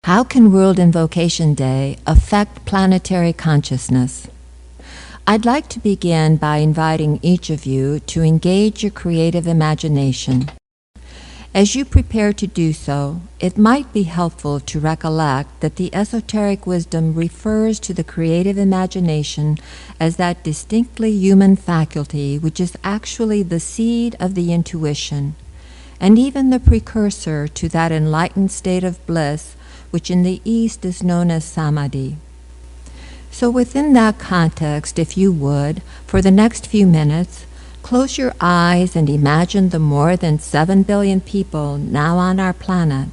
How can World Invocation Day affect planetary consciousness? I'd like to begin by inviting each of you to engage your creative imagination. As you prepare to do so, it might be helpful to recollect that the esoteric wisdom refers to the creative imagination as that distinctly human faculty which is actually the seed of the intuition, and even the precursor to that enlightened state of bliss which in the East is known as samadhi. So within that context, if you would, for the next few minutes, close your eyes and imagine the more than 7 billion people now on our planet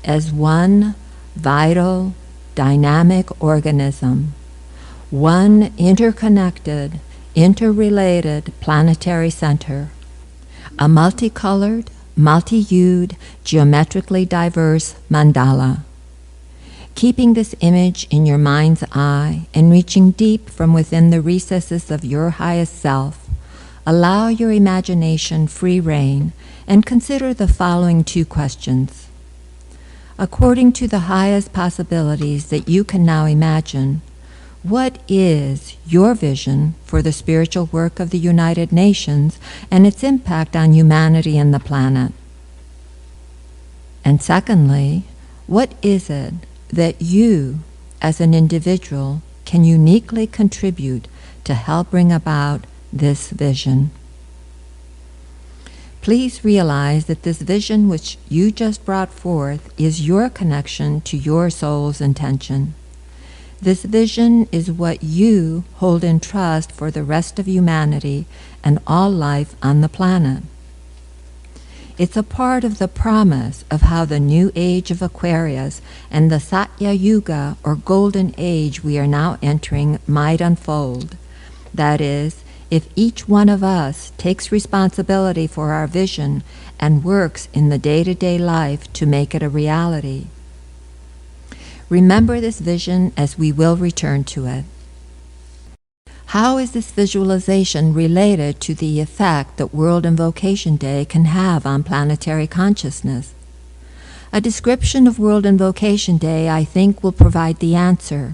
as one vital, dynamic organism, one interconnected, interrelated planetary center, a multicolored, multi-hued, geometrically diverse mandala. Keeping this image in your mind's eye and reaching deep from within the recesses of your highest self, allow your imagination free rein and consider the following 2 questions. According to the highest possibilities that you can now imagine, what is your vision for the spiritual work of the United Nations and its impact on humanity and the planet? And secondly, what is it that you, as an individual, can uniquely contribute to help bring about this vision? Please realize that this vision which you just brought forth is your connection to your soul's intention. This vision is what you hold in trust for the rest of humanity and all life on the planet. It's a part of the promise of how the new age of Aquarius and the Satya Yuga, or golden age we are now entering, might unfold. That is, if each one of us takes responsibility for our vision and works in the day-to-day life to make it a reality. Remember this vision as we will return to it. How is this visualization related to the effect that World Invocation Day can have on planetary consciousness? A description of World Invocation Day, I think, will provide the answer.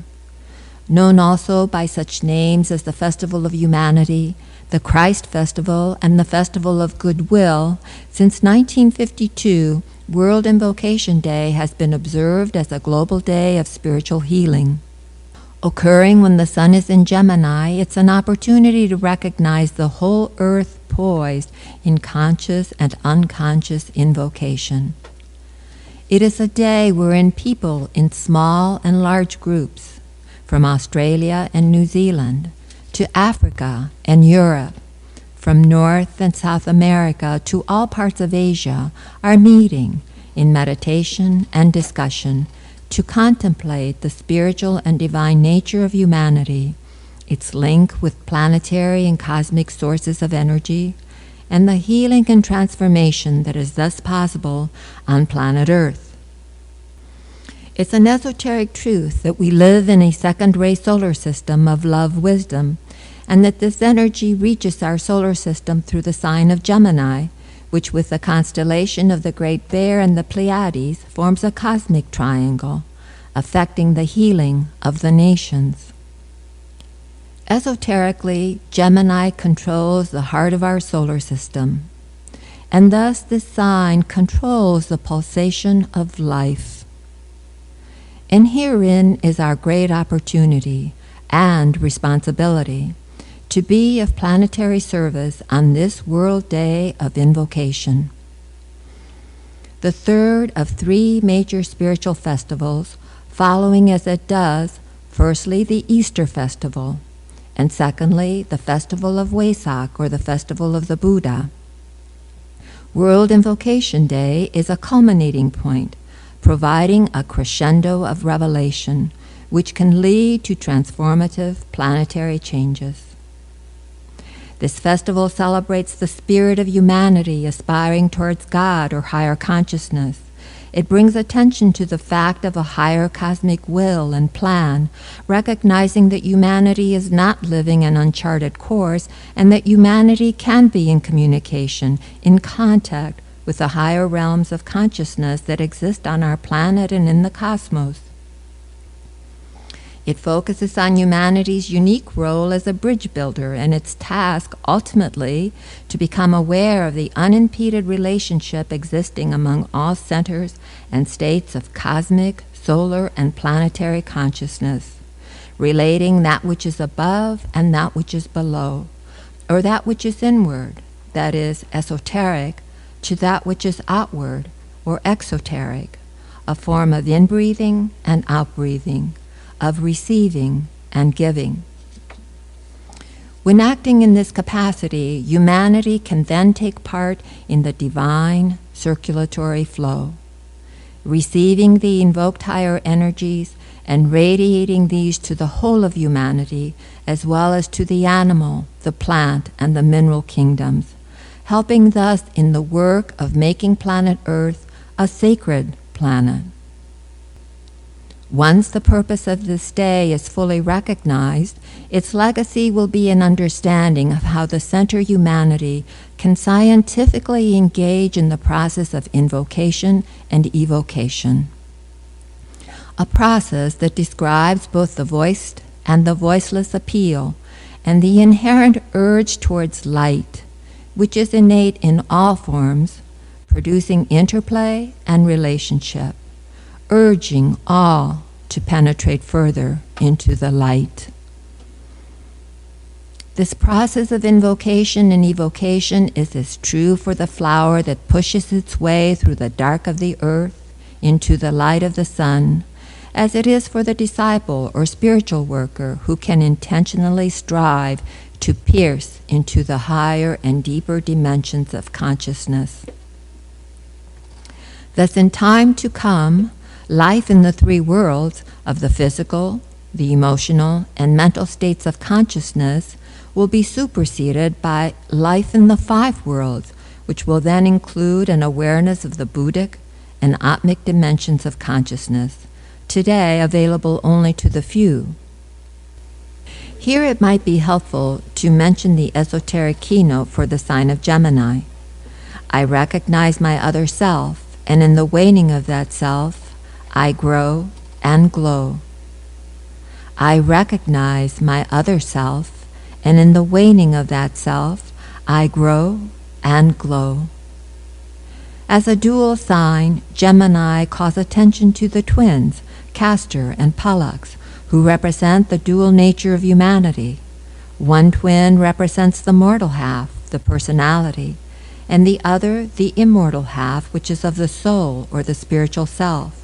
Known also by such names as the Festival of Humanity, the Christ Festival, and the Festival of Goodwill, since 1952, World Invocation Day has been observed as a global day of spiritual healing. Occurring when the sun is in Gemini, it's an opportunity to recognize the whole earth poised in conscious and unconscious invocation. It is a day wherein people in small and large groups, from Australia and New Zealand to Africa and Europe, from North and South America to all parts of Asia, are meeting in meditation and discussion to contemplate the spiritual and divine nature of humanity, its link with planetary and cosmic sources of energy, and the healing and transformation that is thus possible on planet Earth. It's an esoteric truth that we live in a second-ray solar system of love-wisdom, and that this energy reaches our solar system through the sign of Gemini, which with the constellation of the Great Bear and the Pleiades forms a cosmic triangle, affecting the healing of the nations. Esoterically, Gemini controls the heart of our solar system, and thus this sign controls the pulsation of life. And herein is our great opportunity and responsibility to be of planetary service on this World Day of Invocation. The third of 3 major spiritual festivals, following as it does, firstly the Easter festival, and secondly the Festival of Wesak, or the Festival of the Buddha. World Invocation Day is a culminating point, providing a crescendo of revelation, which can lead to transformative planetary changes. This festival celebrates the spirit of humanity aspiring towards God or higher consciousness. It brings attention to the fact of a higher cosmic will and plan, recognizing that humanity is not living an uncharted course and that humanity can be in communication, in contact with the higher realms of consciousness that exist on our planet and in the cosmos. It focuses on humanity's unique role as a bridge builder and its task, ultimately, to become aware of the unimpeded relationship existing among all centers and states of cosmic, solar, and planetary consciousness, relating that which is above and that which is below, or that which is inward, that is, esoteric, to that which is outward, or exoteric, a form of inbreathing and outbreathing, of receiving and giving. When acting in this capacity, humanity can then take part in the divine circulatory flow, receiving the invoked higher energies and radiating these to the whole of humanity, as well as to the animal, the plant, and the mineral kingdoms, helping thus in the work of making planet Earth a sacred planet. Once the purpose of this day is fully recognized, its legacy will be an understanding of how the center humanity can scientifically engage in the process of invocation and evocation, a process that describes both the voiced and the voiceless appeal and the inherent urge towards light, which is innate in all forms, producing interplay and relationship, urging all to penetrate further into the light. This process of invocation and evocation is as true for the flower that pushes its way through the dark of the earth into the light of the sun, as it is for the disciple or spiritual worker who can intentionally strive to pierce into the higher and deeper dimensions of consciousness. Thus, in time to come, life in the three worlds of the physical, the emotional, and mental states of consciousness will be superseded by life in the five worlds, which will then include an awareness of the Buddhic and Atmic dimensions of consciousness, today available only to the few. Here it might be helpful to mention the esoteric keynote for the sign of Gemini. I recognize my other self, and in the waning of that self, I grow and glow. I recognize my other self, and in the waning of that self, I grow and glow. As a dual sign, Gemini calls attention to the twins, Castor and Pollux, who represent the dual nature of humanity. One twin represents the mortal half, the personality, and the other the immortal half, which is of the soul or the spiritual self.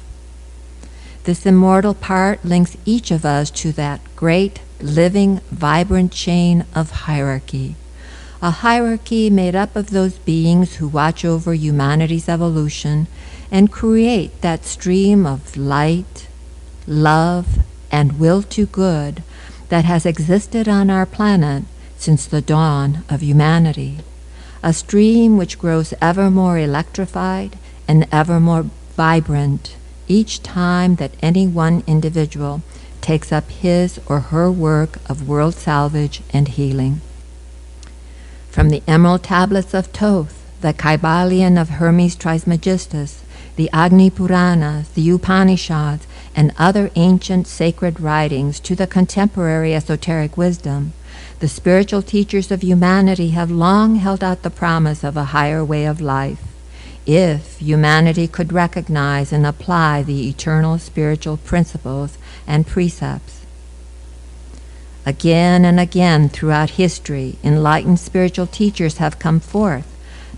This immortal part links each of us to that great, living, vibrant chain of hierarchy, a hierarchy made up of those beings who watch over humanity's evolution and create that stream of light, love, and will to good that has existed on our planet since the dawn of humanity, a stream which grows ever more electrified and ever more vibrant each time that any one individual takes up his or her work of world salvage and healing. From the Emerald Tablets of Thoth, the Kybalion of Hermes Trismegistus, the Agni Puranas, the Upanishads, and other ancient sacred writings to the contemporary esoteric wisdom, the spiritual teachers of humanity have long held out the promise of a higher way of life, if humanity could recognize and apply the eternal spiritual principles and precepts. Again and again throughout history, enlightened spiritual teachers have come forth,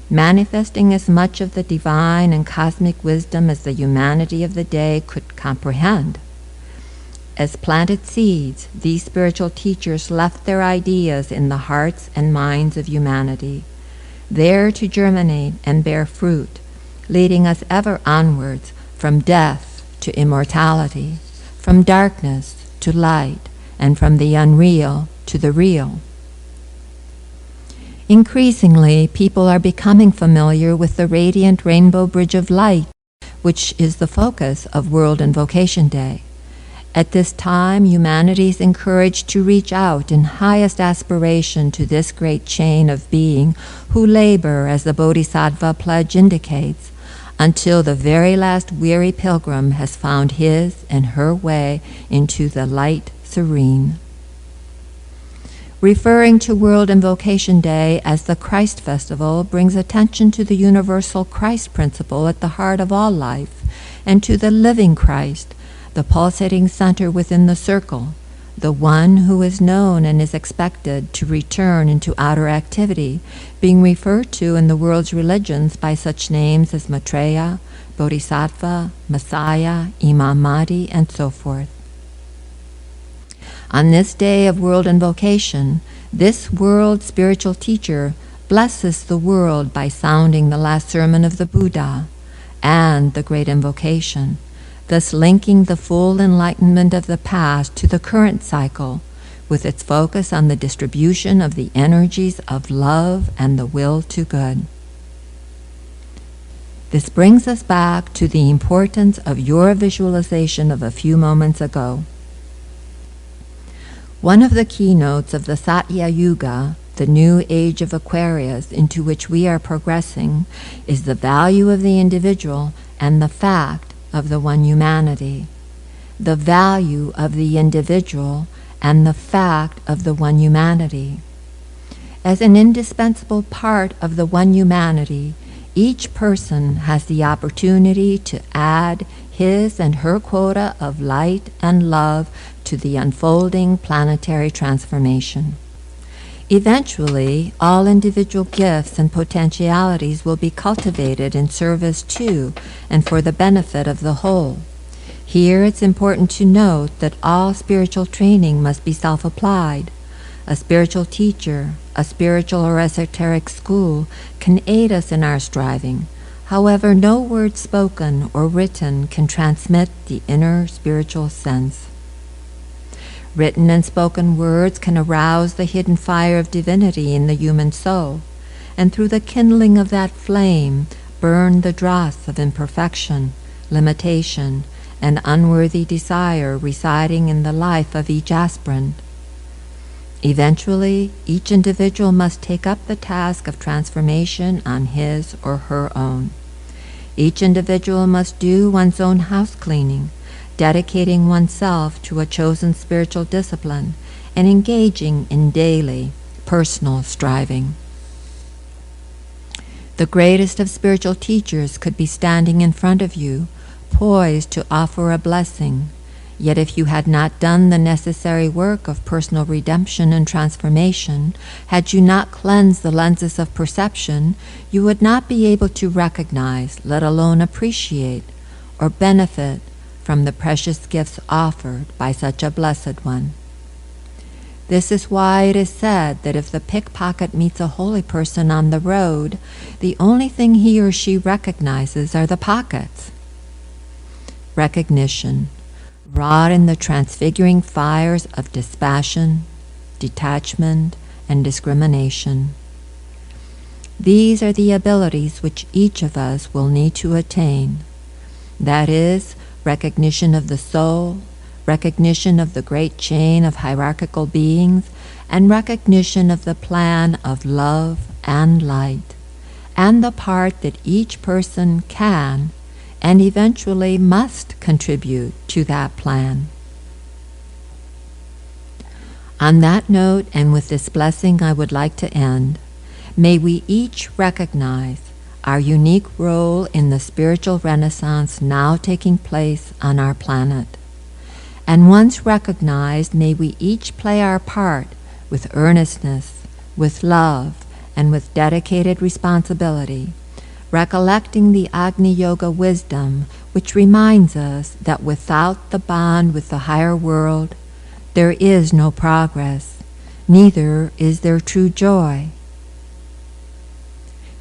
manifesting as much of the divine and cosmic wisdom as the humanity of the day could comprehend. As planted seeds, these spiritual teachers left their ideas in the hearts and minds of humanity, there to germinate and bear fruit, leading us ever onwards from death to immortality, from darkness to light, and from the unreal to the real. Increasingly, people are becoming familiar with the radiant rainbow bridge of light, which is the focus of World Invocation Day. At this time, humanity is encouraged to reach out in highest aspiration to this great chain of being who labor, as the Bodhisattva pledge indicates, until the very last weary pilgrim has found his and her way into the light serene. Referring to World Invocation Day as the Christ Festival brings attention to the universal Christ principle at the heart of all life, and to the living Christ, the pulsating center within the circle, the one who is known and is expected to return into outer activity, being referred to in the world's religions by such names as Maitreya, Bodhisattva, Messiah, Imam Mahdi, and so forth. On this day of World Invocation, this world spiritual teacher blesses the world by sounding the last sermon of the Buddha and the Great Invocation, thus linking the full enlightenment of the past to the current cycle, with its focus on the distribution of the energies of love and the will to good. This brings us back to the importance of your visualization of a few moments ago. One of the keynotes of the Satya Yuga, the new age of Aquarius into which we are progressing, is the value of the individual and the fact of the one humanity. The value of the individual and the fact of the one humanity. As an indispensable part of the one humanity, each person has the opportunity to add his and her quota of light and love to the unfolding planetary transformation. Eventually, all individual gifts and potentialities will be cultivated in service to and for the benefit of the whole. Here it's important to note that all spiritual training must be self-applied. A spiritual teacher, a spiritual or esoteric school can aid us in our striving. However, no word spoken or written can transmit the inner spiritual sense. Written and spoken words can arouse the hidden fire of divinity in the human soul, and through the kindling of that flame burn the dross of imperfection, limitation, and unworthy desire residing in the life of each aspirant. Eventually, each individual must take up the task of transformation on his or her own. Each individual must do one's own house cleaning, dedicating oneself to a chosen spiritual discipline and engaging in daily, personal striving. The greatest of spiritual teachers could be standing in front of you, poised to offer a blessing. Yet if you had not done the necessary work of personal redemption and transformation, had you not cleansed the lenses of perception, you would not be able to recognize, let alone appreciate, or benefit from the precious gifts offered by such a blessed one. This is why it is said that if the pickpocket meets a holy person on the road, the only thing he or she recognizes are the pockets. Recognition, wrought in the transfiguring fires of dispassion, detachment, and discrimination. These are the abilities which each of us will need to attain. That is, recognition of the soul, recognition of the great chain of hierarchical beings, and recognition of the plan of love and light, and the part that each person can and eventually must contribute to that plan. On that note, and with this blessing, I would like to end. May we each recognize our unique role in the spiritual renaissance now taking place on our planet. And once recognized, may we each play our part with earnestness, with love, and with dedicated responsibility, recollecting the Agni Yoga wisdom which reminds us that without the bond with the higher world, there is no progress, neither is there true joy.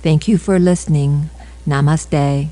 Thank you for listening. Namaste.